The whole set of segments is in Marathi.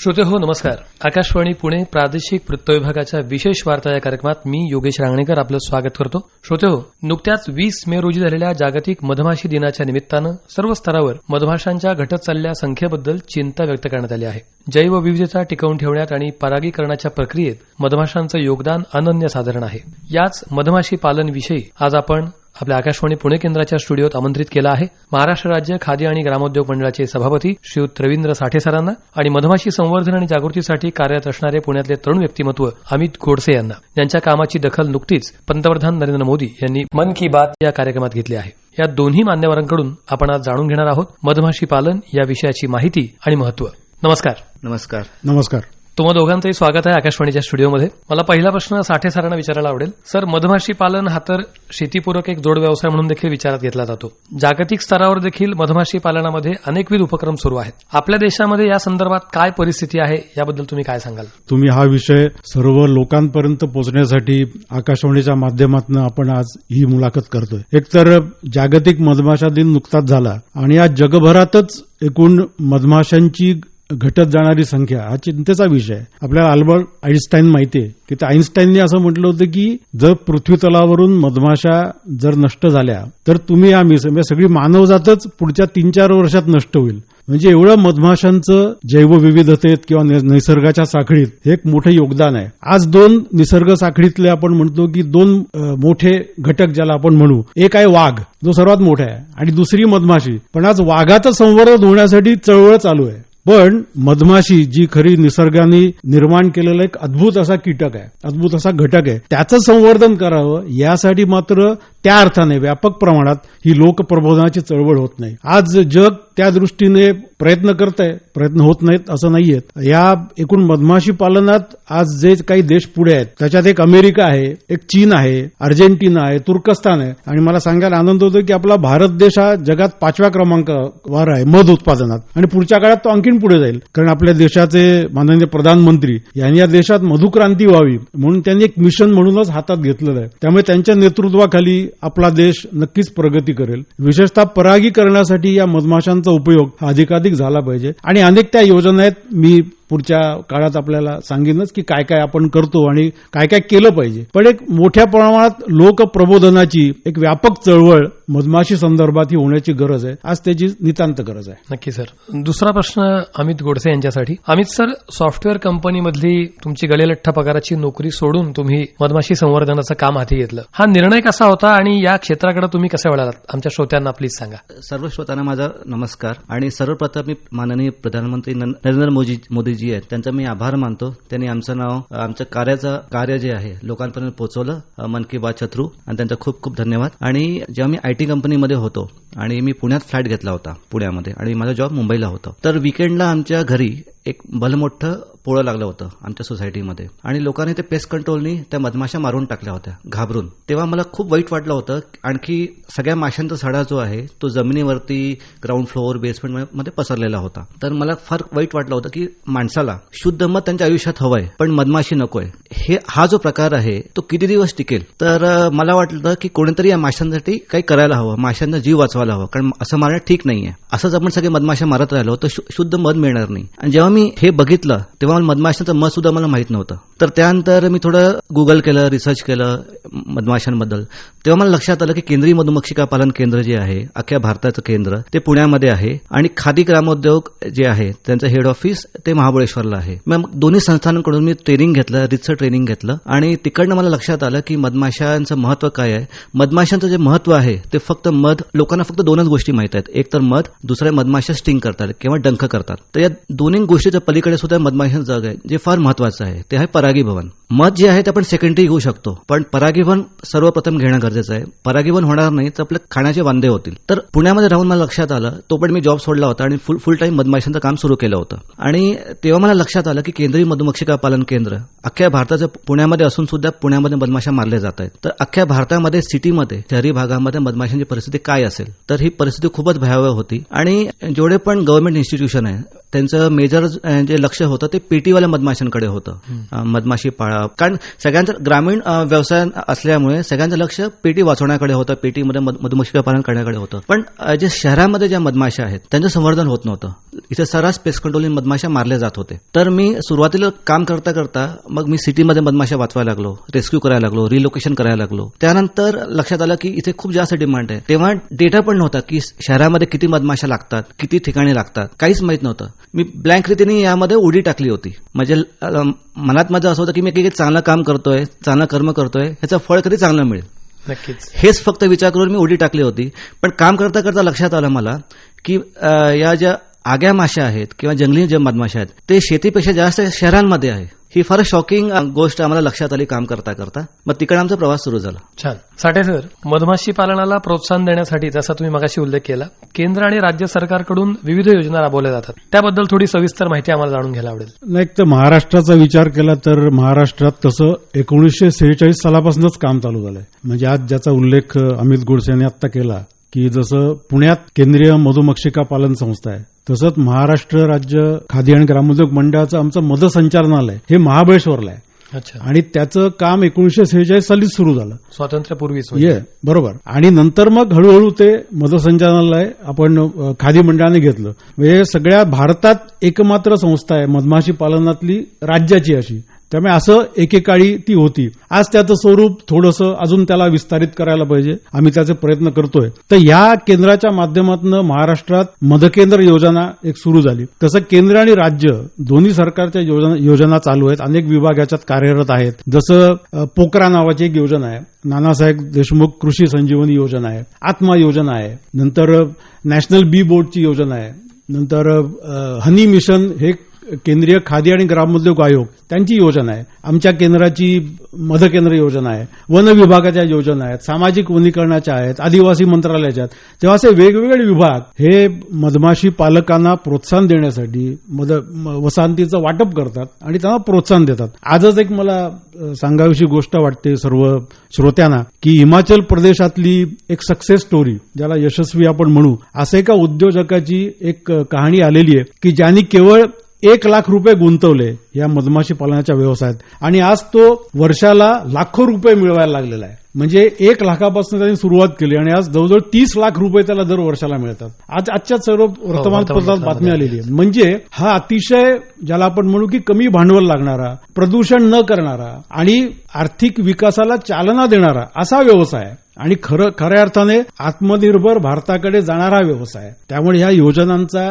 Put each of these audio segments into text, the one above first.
श्रोते हो नमस्कार. आकाशवाणी पुणे प्रादेशिक वृत्तविभागाच्या विशेष वार्ता या कार्यक्रमात मी योगेश रांगणेकर आपलं स्वागत करतो. श्रोते हो, नुकत्याच 20 मे रोजी झालेल्या जागतिक मधमाशी दिनाच्या निमित्तानं सर्व स्तरावर मधमाशांच्या घटत चाललेल्या संख्येबद्दल चिंता व्यक्त करण्यात आली आहे. जैवविविधता टिकवून ठेवण्यात आणि परागीकरणाच्या प्रक्रियेत मधमाशांचं योगदान अनन्यसाधारण आहे. याच मधमाशी पालन विषयी आज आपण आपल्या आकाशवाणी पुणे केंद्राच्या स्टुडिओत आमंत्रित केलं आहे महाराष्ट्र राज्य खादी आणि ग्रामोद्योग मंडळाचे सभापती श्रीयुत रवींद्र साठे सरांना आणि मधमाशी संवर्धन आणि जागृतीसाठी कार्यरत असणारे पुण्यातले तरुण व्यक्तिमत्व अमित गोडसे यांना. यांच्या कामाची दखल नुकतीच पंतप्रधान नरेंद्र मोदी यांनी मन की बात या कार्यक्रमात घेतली आहे. या दोन्ही मान्यवरांकडून आपण आज जाणून घेणार आहोत मधमाशी पालन या विषयाची माहिती आणि महत्व. नमस्कार. नमस्कार. नमस्कार. तुम्हा दोघांचंही स्वागत आहे आकाशवाणीच्या स्टुडिओमध्ये. मला पहिला प्रश्न साठे सरांना विचारायला आवडेल. सर, मधमाशी पालन हा तर शेतीपूरक एक जोड व्यवसाय म्हणून देखील विचारात घेतला जातो. जागतिक स्तरावर देखील मधमाशी पालनामध्ये अनेकविध उपक्रम सुरू आहेत. आपल्या देशामध्ये या संदर्भात काय परिस्थिती आहे याबद्दल तुम्ही काय सांगाल? तुम्ही हा विषय सर्व लोकांपर्यंत पोहोचण्यासाठी आकाशवाणीच्या माध्यमातून आपण आज ही मुलाखत करतोय. एकतर जागतिक मधमाशा दिन नुकताच झाला आणि आज जगभरातच एकूण मधमाशांची घटत जाणारी संख्या हा चिंतेचा विषय आहे. आपल्याला अल्बर्ट आईन्स्टाईन माहितीये की त्या आईन्स्टाईनने असं म्हटलं होतं की जर पृथ्वीतलावरून मधमाशा जर नष्ट झाल्या तर तुम्ही आम्ही सगळी मानवजातच पुढच्या 3-4 वर्षात नष्ट होईल. म्हणजे एवढं मधमाशांचं जैवविविधतेत किंवा निसर्गाच्या साखळीत एक मोठं योगदान आहे. आज 2 निसर्ग साखळीतले आपण म्हणतो की 2 मोठे घटक ज्याला आपण म्हणू, एक आहे वाघ जो सर्वात मोठा आहे आणि दुसरी मधमाशी. पण आज वाघाचं संवर्धन होण्यासाठी चळवळ चालू आहे. पण मधमाशी जी खरी निसर्गाने निर्माण केलेला एक अद्भुत असा कीटक आहे, अद्भुत असा घटक आहे, त्याचं संवर्धन करावं यासाठी मात्र त्या अर्थाने व्यापक प्रमाणात ही लोकप्रबोधनाची चळवळ होत नाही. आज जग त्या दृष्टीने प्रयत्न करत आहे, प्रयत्न होत नाहीत असं नाहीयेत. या एकूण मधमाशी पालनात आज जे काही देश पुढे आहेत त्याच्यात एक अमेरिका आहे, एक चीन आहे, अर्जेंटिना आहे, तुर्कस्तान आहे आणि मला सांगायला आनंद होतो की आपला भारत देश हा जगात 5व्या क्रमांकावर आहे मध उत्पादनात आणि पुढच्या काळात तो आणखी पुढे जाईल. कारण आपल्या देशाचे माननीय प्रधानमंत्री यांनी या देशात मधुक्रांती व्हावी म्हणून त्यांनी एक मिशन म्हणूनच हातात घेतलेलं आहे. त्यामुळे त्यांच्या नेतृत्वाखाली आपला देश नक्कीच प्रगती करेल. विशेषतः परागीकरणासाठी या मधमाशांचा उपयोग हा अधिकाधिक झाला पाहिजे आणि अनेक त्या योजना आहेत. मी पुढच्या काळात आपल्याला सांगेनच की काय काय आपण करतो आणि काय काय केलं पाहिजे. पण एक मोठ्या प्रमाणात लोकप्रबोधनाची एक व्यापक चळवळ मधमाशी संदर्भात ही होण्याची गरज आहे. आज त्याची नितांत गरज आहे. नक्की सर. दुसरा प्रश्न अमित गोडसे यांच्यासाठी. अमित सर, सॉफ्टवेअर कंपनीमधली तुमची गळेलठ्ठ पगाराची नोकरी सोडून तुम्ही मधमाशी संवर्धनाचं काम हाती घेतलं. हा निर्णय कसा होता आणि या क्षेत्राकडे तुम्ही कसे वळालात? आमच्या श्रोत्यांना प्लीज सांगा. सर्व श्रोत्यांना माझा नमस्कार. आणि सर्वप्रथम मी माननीय प्रधानमंत्री नरेंद्र मोदी आहेत त्यांचा मी आभार मानतो. त्यांनी आमचं नाव, आमचं कार्य जे आहे लोकांपर्यंत पोहोचवलं मन की बातच्या थ्रू, आणि त्यांचा खूप खूप धन्यवाद. आणि जेव्हा मी आयटी कंपनीमध्ये होतो आणि मी पुण्यात फ्लॅट घेतला होता पुण्यामध्ये आणि माझा जॉब मुंबईला होता, तर विकेंडला आमच्या घरी एक भलमोठं पोळं लागलं होतं आमच्या सोसायटीमध्ये आणि लोकांनी ते पेस्ट कंट्रोलनी त्या मधमाशा मारून टाकल्या होत्या घाबरून. तेव्हा मला खूप वाईट वाटलं होतं. आणखी सगळ्या माशांचा सडा जो आहे तो जमिनीवरती ग्राउंड फ्लोअर बेसमेंट मध्ये पसरलेला होता. तर मला फार वाईट वाटलं होतं की माणसाला शुद्ध मध त्यांच्या आयुष्यात हवंय पण मधमाशी नकोय. हा जो प्रकार आहे तो किती दिवस टिकेल? तर मला वाटलं की कोणीतरी या माशांसाठी काही करायला हवं, माशांना जीव वाचवायला हवं, कारण असं मारणं ठीक नाहीये. असंच आपण सगळे मधमाशा मारत राहिलो तर शुद्ध मध मिळणार नाही. आणि जेव्हा मी हे बघितलं तेव्हा मधमाशांचं मध सुद्धा मला माहित नव्हतं. तर त्यानंतर मी थोडं गुगल केलं, रिसर्च केलं मधमाशांबद्दल. तेव्हा मला लक्षात आलं की केंद्रीय मधुमक्षिका पालन केंद्र जे आहे अख्ख्या भारताचं केंद्र ते पुण्यामध्ये आहे आणि खादी ग्रामोद्योग जे आहे त्यांचं हेड ऑफिस ते महाबळेश्वरला आहे. मग दोन्ही संस्थांकडून मी ट्रेनिंग घेतलं, रिसर्च ट्रेनिंग घेतलं आणि तिकडनं मला लक्षात आलं की मधमाशांचं महत्व काय आहे. मधमाशांचं जे महत्व आहे ते फक्त मध, लोकांना फक्त 2च गोष्टी माहित आहेत, एक तर मध, दुसऱ्या मधमाशा स्टिंग करतात किंवा डंख करतात. तर या दोन्ही गोष्टीच्या पलीकडे सुद्धा मधमाशांचं जग आहे जे फार महत्वाचं आहे, ते आहे परागीभवन. मध जे आहे ते आपण सेकंडरी घेऊ शकतो पण परागीभवन सर्वप्रथम घेणं गरजेचं आहे. परागीभवन होणार नाही तर आपले खाण्याचे वांदे होतील. तर पुण्यामध्ये राहून मला लक्षात आलं, तो पण मी जॉब सोडला होता आणि फुल टाइम मधमाशांचं काम सुरू केलं होतं. आणि तेव्हा मला लक्षात आलं की केंद्रीय मधुमक्षिका पालन केंद्र अख्ख्या भारताचं पुण्यामध्ये असून सुद्धा पुण्यामध्ये मधमाशा मारल्या जात आहेत. तर अख्ख्या भारतामध्ये सिटीमध्ये, शहरी भागामध्ये मधमाशांची परिस्थिती काय असेल? तर ही परिस्थिती खूपच भयावह होती. आणि जेवढे पण गव्हर्नमेंट इन्स्टिट्यूशन आहे त्यांचं मेजर जे लक्ष होतं ते पेटीवाल्या मधमाशांकडे होतं, मधमाशी पाळा. कारण सगळ्यांचं ग्रामीण व्यवसाय असल्यामुळे सगळ्यांचं लक्ष पेटी वाचवण्याकडे होतं, पेटीमध्ये मधुमक्षिका पालन करण्याकडे होतं. पण जे शहरामध्ये ज्या मधमाशा आहेत त्यांचं संवर्धन होत नव्हतं. इथे सर्रास पेस्ट कंट्रोलिंग मधमाशा मारल्या जात होते. तर मी सुरुवातीला काम करता करता मग मी सिटीमध्ये मधमाशा वाचवायला लागलो, रेस्क्यू करायला लागलो, रिलोकेशन करायला लागलो. त्यानंतर लक्षात आलं की इथे खूप जास्त डिमांड आहे. तेव्हा डेटा पण नव्हता की शहरामध्ये किती मधमाशा लागतात, किती ठिकाणी लागतात, काहीच माहित नव्हतं. मी ब्लँक रीतीने यामध्ये उडी टाकली होती. म्हणजे मनात माझं असं होतं की मी काही चांगलं काम करतोय, चांगलं कर्म करतोय, ह्याचं फळ कधी चांगलं मिळेल, नक्कीच हेच फक्त विचार करून मी उडी टाकली होती. पण काम करता करता लक्षात आलं मला की या ज्या आग्या माशा आहेत किंवा जंगली ज्या मधमाशा आहेत ते शेतीपेक्षा जास्त शहरांमध्ये आहे. ही फार शॉकिंग गोष्ट आम्हाला लक्षात आली काम करता करता. मग तिकडे आमचा प्रवास सुरू झाला. छान. साठे सर, मधमाशी पालनाला प्रोत्साहन देण्यासाठी जसा तुम्ही मगाशी उल्लेख केला, केंद्र आणि राज्य सरकारकडून विविध योजना राबवल्या जातात. त्याबद्दल थोडी सविस्तर माहिती आम्हाला जाणून घ्यायला आवडेल. नाही, तर महाराष्ट्राचा विचार केला तर महाराष्ट्रात तसं 1946 सालापासूनच काम चालू झालंय. म्हणजे आज ज्याचा उल्लेख अमित गोडसे यांनी आता केला की जसं पुण्यात केंद्रीय मधुमक्षिका पालन संस्था आहे, तसंच महाराष्ट्र राज्य खादी आणि ग्रामोद्योग मंडळाचं आमचं मधसंचालनालय हे महाबळेश्वरला आहे. अच्छा. आणि त्याचं काम 1946 सालीच सुरू झालं, स्वातंत्र्यपूर्वीच. बरोबर. आणि नंतर मग हळूहळू ते मधसंचालनालय आपण खादी मंडळाने घेतलं. म्हणजे सगळ्या भारतात एकमात्र संस्था आहे मधमाशी पालनातली राज्याची अशी. त्यामुळे असं एकेकाळी ती होती. आज त्याचं स्वरूप थोडंसं अजून त्याला विस्तारित करायला पाहिजे, आम्ही त्याचे प्रयत्न करतोय. तर या केंद्राच्या माध्यमातून महाराष्ट्रात मधकेंद्र योजना एक सुरू झाली. तसं केंद्र आणि राज्य दोन्ही सरकारच्या योजना चालू आहेत. अनेक विभाग याच्यात कार्यरत आहेत. जसं पोकरा नावाची एक योजना आहे, नानासाहेब देशमुख कृषी संजीवनी योजना आहे, आत्मा योजना आहे, नंतर नॅशनल बी बोर्डची योजना आहे, नंतर हनी मिशन हे केंद्रीय खादी आणि ग्रामोद्योग आयोग त्यांची योजना आहे, आमच्या केंद्राची मधकेंद्र योजना आहे, वन विभागाच्या योजना आहेत, सामाजिक वनीकरणाच्या आहेत, आदिवासी मंत्रालयाच्या आहेत. तेव्हा असे वेगवेगळे विभाग हे मधमाशी पालकांना प्रोत्साहन देण्यासाठी वसाहतीचं वाटप करतात आणि त्यांना प्रोत्साहन देतात. आजच एक मला सांगावीशी गोष्ट वाटते सर्व श्रोत्यांना की हिमाचल प्रदेशातली एक सक्सेस स्टोरी, ज्याला यशस्वी आपण म्हणू, असं एका उद्योजकाची एक कहाणी आलेली आहे की ज्यांनी केवळ 1 लाख रुपये गुंतवले या मधमाशी पालनाच्या व्यवसायात आणि आज तो वर्षाला लाखो रुपये मिळवायला लागलेला आहे. म्हणजे 1 लाखापासून त्यांनी सुरुवात केली आणि आज जवळजवळ 30 लाख रुपये त्याला दर वर्षाला मिळतात. आजच्या सर्व वर्तमानपत्रात बातमी आलेली आहे. म्हणजे हा अतिशय ज्याला आपण म्हणू की कमी भांडवल लागणारा, प्रदूषण न करणारा आणि आर्थिक विकासाला चालना देणारा असा व्यवसाय आहे आणि खऱ्या अर्थाने आत्मनिर्भर भारताकडे जाणारा व्यवसाय. त्यामुळे ह्या योजनांचा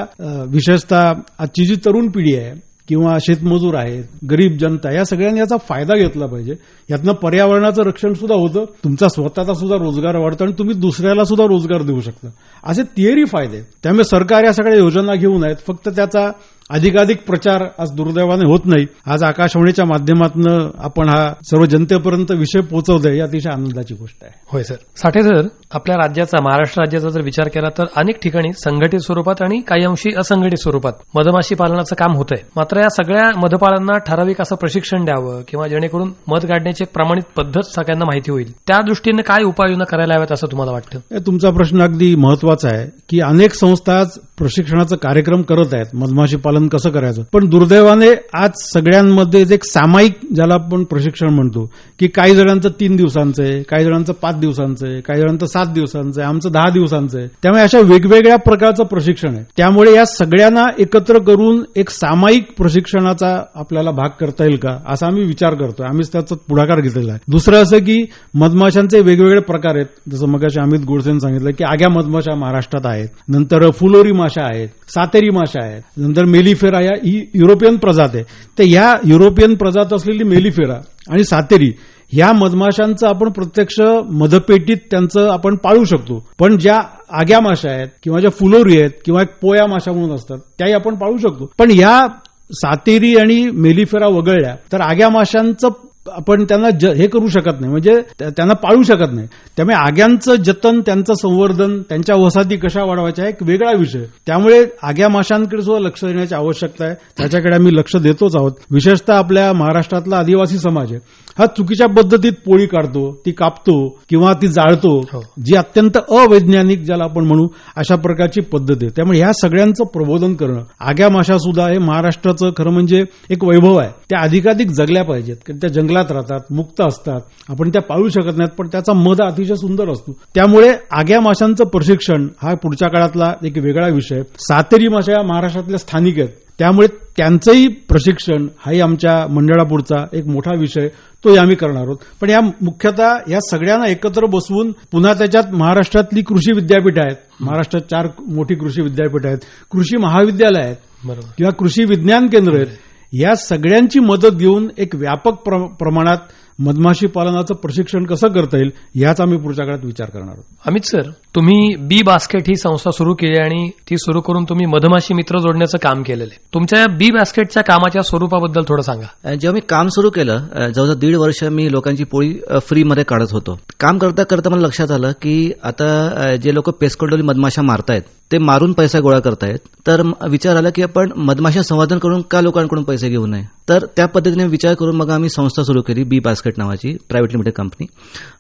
विशेषतः आजची जी तरुण पिढी आहे किंवा शेतमजूर आहेत, गरीब जनता, या सगळ्यांनी याचा फायदा घेतला पाहिजे. यातनं पर्यावरणाचं रक्षण सुद्धा होतं, तुमचा स्वतःचा सुद्धा रोजगार वाढतो आणि तुम्ही दुसऱ्याला सुद्धा रोजगार देऊ शकता. असे तिहेरी फायदे. त्यामुळे सरकार या सगळ्या योजना घेऊन आहेत, फक्त त्याचा अधिकाधिक प्रचार आज दुर्दैवाने होत नाही. आज आकाशवाणीच्या माध्यमातून आपण हा सर्व जनतेपर्यंत विषय पोहोचवतोय, ही अतिशय आनंदाची गोष्ट आहे. होय सर. साठे सर, आपल्या राज्याचा, महाराष्ट्र राज्याचा जर विचार केला तर अनेक ठिकाणी संघटित स्वरूपात आणि काही अंशी असंघटित स्वरूपात मधमाशी पालनाचं काम होत आहे. मात्र या सगळ्या मधपालांना ठराविक असं प्रशिक्षण द्यावं किंवा जेणेकरून मध काढण्याची एक प्रमाणित पद्धत सगळ्यांना माहिती होईल, त्या दृष्टीने काय उपाययोजना करायला हव्यात असं तुम्हाला वाटतं? तुमचा प्रश्न अगदी महत्वाचा आहे की अनेक संस्था आज प्रशिक्षणाचा कार्यक्रम करत आहेत मधमाशी पालन कसं करायचं. पण दुर्दैवाने आज सगळ्यांमध्ये एक सामायिक, ज्याला आपण प्रशिक्षण म्हणतो, की काही जणांचं 3 दिवसांचं आहे, काही जणांचं 5 दिवसांचं आहे, काही जणांचं 7 दिवसांचं आहे, आमचं 10 दिवसांचं आहे. त्यामुळे अशा वेगवेगळ्या प्रकारचं प्रशिक्षण आहे. त्यामुळे या सगळ्यांना एकत्र करून एक सामायिक प्रशिक्षणाचा आपल्याला भाग करता येईल का, असा आम्ही विचार करतोय. आम्हीच त्याचा पुढाकार घेतलेला आहे. दुसरं असं की मधमाशांचे वेगवेगळे प्रकार आहेत. जसं मगाशी अमित गोडसेंनी सांगितलं की आग्या मधमाशा महाराष्ट्रात आहेत, नंतर फुलोरी माशा आहेत, सातेरी माशा आहेत, नंतर मेलिफेरा या युरोपियन प्रजात आहे. तर या युरोपियन प्रजात असलेली मेलिफेरा आणि सातेरी या मधमाशांचं आपण प्रत्यक्ष मधपेटीत त्यांचं आपण पाळू शकतो. पण ज्या आग्या माशा आहेत किंवा ज्या फुलोरी आहेत किंवा एक पोया माशा म्हणून असतात त्याही आपण पाळू शकतो. पण या सातेरी आणि मेलिफेरा वगळल्या तर आग्या माशांचं आपण त्यांना हे करू शकत नाही, म्हणजे त्यांना पाळू शकत नाही. त्यामुळे आग्यांचं जतन, त्यांचं संवर्धन, त्यांच्या वसाहती कशा वाढवायच्या एक वेगळा विषय. त्यामुळे आग्या माशांकडे सुद्धा लक्ष देण्याची आवश्यकता आहे. त्याच्याकडे आम्ही लक्ष देतोच आहोत. विशेषतः आपल्या महाराष्ट्रातला आदिवासी समाज आहे हा चुकीच्या पद्धतीत पोळी काढतो, ती कापतो किंवा ती जाळतो, हो. जी अत्यंत अवैज्ञानिक ज्याला आपण म्हणू अशा प्रकारची पद्धत आहे. त्यामुळे ह्या सगळ्यांचं प्रबोधन करणं, आग्या माशा सुद्धा हे महाराष्ट्राचं खरं म्हणजे एक वैभव आहे. त्या अधिकाधिक जगल्या पाहिजेत, कारण त्या जंगलात राहतात, मुक्त असतात, आपण त्या पाळू शकत नाहीत, पण त्याचा मध अतिशय सुंदर असतो. त्यामुळे आग्या माशांचं प्रशिक्षण हा पुढच्या काळातला एक वेगळा विषय. सातेरी माशा या महाराष्ट्रातल्या स्थानिक आहेत, त्यामुळे त्यांचंही प्रशिक्षण हाही आमच्या मंडळापुढचा एक मोठा विषय, तोही आम्ही करणार आहोत. पण या मुख्यतः या सगळ्यांना एकत्र बसवून पुन्हा त्याच्यात महाराष्ट्रातली कृषी विद्यापीठ आहेत, महाराष्ट्रात 4 मोठी कृषी विद्यापीठ आहेत, कृषी महाविद्यालय आहेत बरोबर. किंवा कृषी विज्ञान केंद्र आहेत, या सगळ्यांची मदत घेऊन एक व्यापक प्रमाणात मधमाशी पालनाचं प्रशिक्षण कसं करता येईल याचा आम्ही पुढच्या काळात विचार करणार आहोत. अमित सर, तुम्ही बी बास्केट ही संस्था सुरू केली आणि ती सुरू करून तुम्ही मधमाशी मित्र जोडण्याचं काम केलेलं आहे. तुमच्या या बी बास्केटच्या कामाच्या स्वरूपाबद्दल थोडं सांगा. जेव्हा मी काम सुरू केलं, जवळजवळ 1.5 वर्ष मी लोकांची पोळी फ्रीमध्ये काढत होतो. काम करता करता मला लक्षात आलं की आता जे लोक पेस्ट कंट्रोल मधमाशा मारतायत ते मारून पैसा गोळा करतायत, तर विचार आला की आपण मधमाशा संवर्धन करून का लोकांकडून पैसे घेऊ नये. तर त्या पद्धतीने विचार करून मग आम्ही संस्था सुरू केली, बी बास्केट नावाची प्रायव्हेट लिमिटेड कंपनी.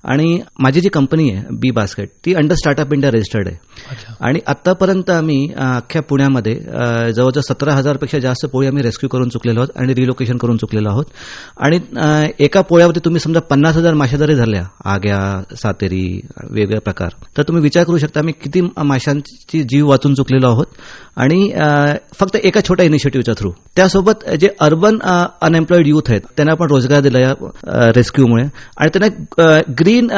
आणि माझी जी कंपनी आहे बी बास्केट, ती अंडर स्टार्टअप इंडिया रजिस्टर्ड आहे. अच्छा. आणि आतापर्यंत आम्ही अख्ख्या पुण्यामध्ये जवळजवळ 17,000पेक्षा जास्त पोळी आम्ही रेस्क्यू करून चुकलेलो आहोत आणि रिलोकेशन करून चुकलेलो आहोत. आणि एका पोळ्यावरती तुम्ही समजा 50,000 माशा जरी धरल्या, आग्या, सातेरी, वेगवेगळे प्रकार, तर तुम्ही विचार करू शकता आम्ही किती माशांची जीव वाचून चुकलेलो आहोत. आणि फक्त एका छोट्या इनिशिएटिव्हच्या थ्रू. त्यासोबत जे अर्बन अनएम्प्लॉईड युथ आहेत त्यांना आपण रोजगार दिला या रेस्क्यूमुळे, आणि त्यांना ग्रीन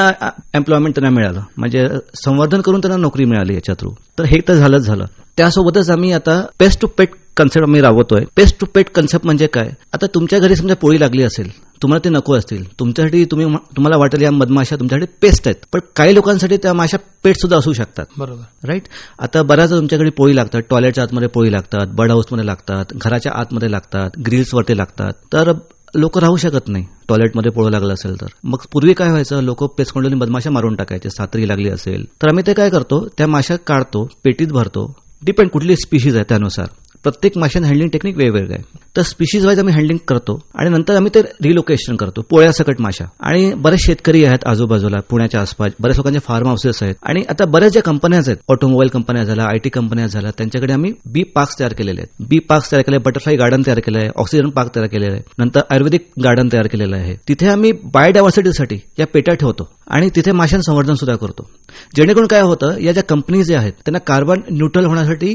एम्प्लॉयमेंट त्यांना मिळालं, म्हणजे संवर्धन करून त्यांना नोकरी मिळाली याच्या थ्रू. तर हे तर झालंच झालं. त्यासोबतच आम्ही आता पेस्ट टू पेट कन्सेप्ट आम्ही राबवतोय. पेस्ट टू पेट कन्सेप्ट म्हणजे काय? आता तुमच्या घरी समजा पोळी लागली असेल, तुम्हाला ते नको असतील, तुमच्यासाठी तुम्हाला वाटेल या मधमाशा तुमच्यासाठी पेस्ट आहेत, पण काही लोकांसाठी त्या माशा पेट सुद्धा असू शकतात. बरोबर. राईट. आता बऱ्याच तुमच्याकडे पोळी लागतात, टॉयलेटच्या आतमध्ये पोळी लागतात, बर्ड हाऊसमध्ये लागतात, घराच्या आतमध्ये लागतात, ग्रिल्सवरती लागतात. तर लोक राहू शकत नाही टॉयलेटमध्ये पोळं लागलं असेल तर. मग पूर्वी काय व्हायचं, लोक पेस्ट कंट्रोलनी मधमाशा मारून टाकायचे. सातरी लागली असेल तर आम्ही ते काय करतो, त्या माशा काढतो, पेटीत भरतो. डिपेंड कुठली स्पीशीज आहे त्यानुसार. प्रत्येक माशांचं हँडलिंग टेक्निक वेगवेगळं आहे. तर स्पीशीज वाईज आम्ही हँडलिंग करतो आणि नंतर आम्ही ते रिलोकेशन करतो, पोळ्यासकट माशा. आणि बरेच शेतकरी आहेत आजूबाजूला, पुण्याच्या आसपास बरेच लोकांचे फार्म हाऊसेस आहेत. आणि आता बऱ्याच ज्या कंपन्याज आहेत, ऑटोमोबाईल कंपन्या झाल्या, आयटी कंपन्या झाल्या, त्यांच्याकडे आम्ही बी पार्क्स तयार केलेले आहेत. बी पार्क्स तयार केले, बटरफ्लाय गार्डन तयार केलं आहे, ऑक्सिजन पार्क तयार केलेलं आहे, नंतर आयुर्वेदिक गार्डन तयार केलेलं आहे. तिथे आम्ही बायोडायव्हर्सिटीसाठी या पेट्या ठेवतो आणि तिथे माशांचं संवर्धन सुद्धा करतो. जेणेकरून काय होतं, या ज्या कंपनीज जे आहेत त्यांना कार्बन न्यूट्रल होण्यासाठी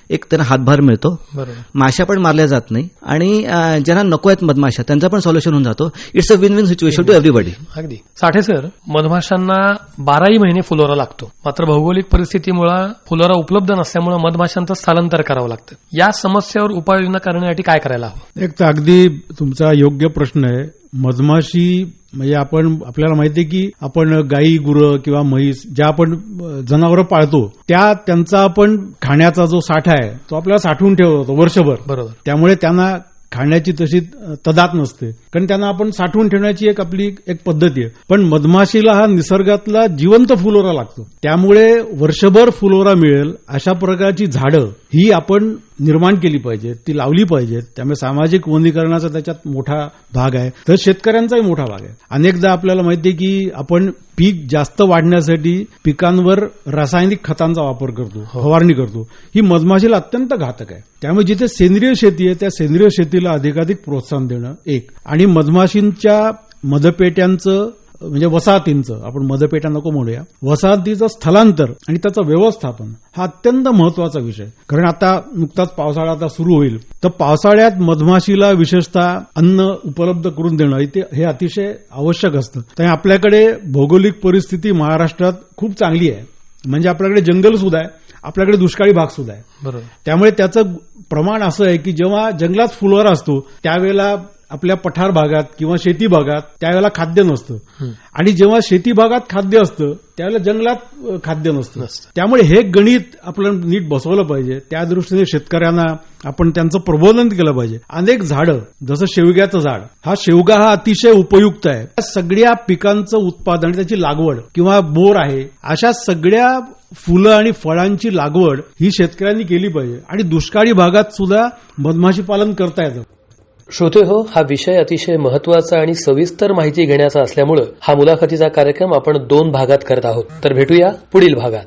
एक त्यांना हातभार मिळतो. बरोबर. माशा पण मारल्या जात नाही आणि ज्यांना नको आहेत मधमाशा त्यांचा पण सॉल्युशन होऊन जातो. It's a win win situation to everybody. अगदी. साठे सर, मधमाशांना 12ही महिने फुलोरा लागतो, मात्र भौगोलिक परिस्थितीमुळे फुलोरा उपलब्ध नसल्यामुळे मधमाशांचं स्थलांतर करावं लागतं. या समस्येवर उपाययोजना करण्यासाठी काय करायला हवं? एक तर अगदी तुमचा योग्य प्रश्न आहे. मधमाशी म्हणजे आपल्याला माहिती आहे की आपण गाई, गुरं किंवा म्हैस ज्या आपण जनावरं पाळतो त्यांचा आपण खाण्याचा जो साठा आहे तो आपल्याला साठवून ठेवतो वर्षभर. बरोबर. त्यामुळे त्यांना खाण्याची तशी तदात नसते, कारण त्यांना आपण साठवून ठेवण्याची आपली एक पद्धती आहे. पण मधमाशीला हा निसर्गातला जिवंत फुलोरा लागतो, त्यामुळे वर्षभर फुलोरा मिळेल अशा प्रकारची झाडं ही आपण निर्माण केली पाहिजेत, ती लावली पाहिजेत. त्यामुळे सामाजिक वनीकरणाचा त्याच्यात मोठा भाग आहे, तर शेतकऱ्यांचाही मोठा भाग आहे. अनेकदा आपल्याला माहिती आहे की आपण पीक जास्त वाढण्यासाठी पिकांवर रासायनिक खतांचा वापर करतो, फवारणी करतो. ही मधमाशीला अत्यंत घातक आहे. त्यामुळे जिथे सेंद्रिय शेती आहे त्या सेंद्रिय शेतीला अधिकाधिक प्रोत्साहन देणं एक, आणि मधमाशींच्या मधपेट्यांचं म्हणजे वसाहतींचं, आपण मधपेट्या नको म्हणूया, वसाहतीचं स्थलांतर आणि त्याचं व्यवस्थापन हा अत्यंत महत्वाचा विषय. कारण आता नुकताच पावसाळा आता सुरू होईल, तर पावसाळ्यात मधमाशीला विशेषतः अन्न उपलब्ध करून देणं हे अतिशय आवश्यक असतं. त्यामुळे आपल्याकडे भौगोलिक परिस्थिती महाराष्ट्रात खूप चांगली आहे. म्हणजे आपल्याकडे जंगल सुद्धा आहे, आपल्याकडे दुष्काळी भाग सुद्धा आहे. बरोबर. त्यामुळे त्याचं प्रमाण असं आहे की जेव्हा जंगलात फुलोरा असतो त्यावेळेला आपल्या पठार भागात किंवा शेती भागात त्यावेळेला खाद्य नसतं, आणि जेव्हा शेती भागात खाद्य असतं त्यावेळेला जंगलात खाद्य नसतं. त्यामुळे हे गणित आपलं नीट बसवलं पाहिजे. त्या दृष्टीने शेतकऱ्यांना आपण त्यांचं प्रबोधन केलं पाहिजे. अनेक झाडं, जसं शेवग्याचं झाड, शेवगा हा अतिशय उपयुक्त आहे. सगळ्या पिकांचं उत्पादन, त्याची लागवड किंवा बोर आहे, अशा सगळ्या फुलं आणि फळांची लागवड ही शेतकऱ्यांनी केली पाहिजे. आणि दुष्काळी भागात सुद्धा मधमाशी पालन करता येतं. श्रोते हो, हा विषय अतिशय महत्वाचा आणि सविस्तर माहिती घेण्याचा असल्यामुळे हा मुलाखतीचा कार्यक्रम आपण 2 भागात करत आहोत. तर भेटूया पुढील भागात.